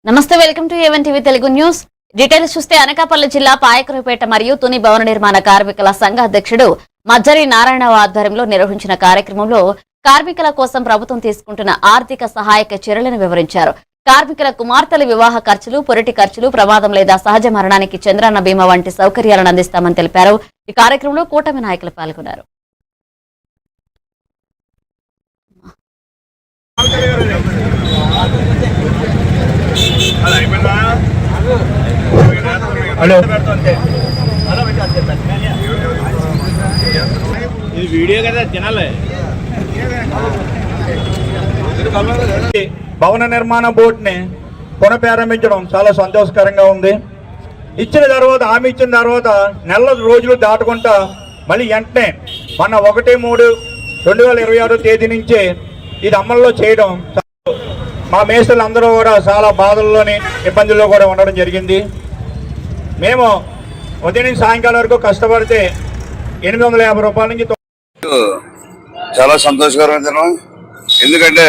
నమస్తే, welcome to A1 TV Telugu news. Details చూస్తే అనకాపల్లి జిల్లా పాయకరపేట మరియు తుని భవన నిర్మాణ కార్మికుల సంఘ అధ్యక్షుడు మజ్జరి నారాయణరావు ఆధ్వర్యంలో నిర్వహించిన కార్యక్రమంలో కార్మికుల కోసం ప్రభుత్వం తీసుకుంటున్న ఆర్థిక సహాయక చర్యలను వివరించారు. కార్మికుల కుమార్తెల వివాహ ఖర్చులు, పొరిటి ఖర్చులు, ప్రమాదం లేదా సహజ మరణానికి చంద్రన్న బీమా వంటి సౌకర్యాలను అందిస్తామని తెలిపారు. ఈ కార్యక్రమంలో కూటమి నాయకులు పాల్గొన్నారు. భవన నిర్మాణ బోర్డుని పునఃప్రారంభించడం చాలా సంతోషకరంగా ఉంది. ఇచ్చిన తర్వాత హామీ ఇచ్చిన తర్వాత నెల రోజులు దాటుకుంటా మళ్ళీ వెంటనే మన 1-3-2026 తేదీ నుంచే ఇది అమల్లో చేయడం మా మేస్త్రులు అందరూ కూడా చాలా బాధల్లోని ఇబ్బందుల్లో కూడా ఉండడం జరిగింది. మేము ఉదయం నుంచి సాయంకాలం వరకు కష్టపడితే 850 రూపాయల నుంచి చాలా సంతోషకరమైన దినం. ఎందుకంటే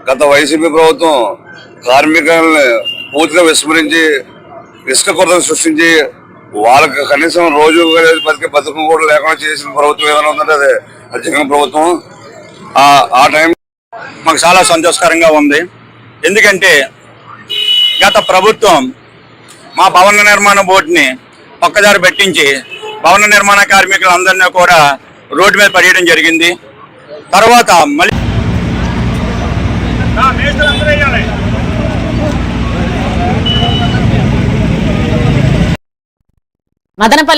గత వైసీపీ ప్రభుత్వం కార్మికులను పూర్తిగా విస్మరించి ఇసుక కొరత సృష్టించి వాళ్ళకి కనీసం రోజు బతుకం కూడా లేకుండా చేసిన ప్రభుత్వం ఏదైనా ఉందంటే అది జగన్ ప్రభుత్వం. ఆ టైం మాకు చాలా సంతోషకరంగా ఉంది. ఎందుకంటే గత ప్రభుత్వం మా భవన నిర్మాణ బోర్డుని పక్కదారి పెట్టించి భవన నిర్మాణ కార్మికులందరినీ కూడా రోడ్డు మీద పడేయడం జరిగింది. తర్వాత మళ్ళీ మదనపల్లి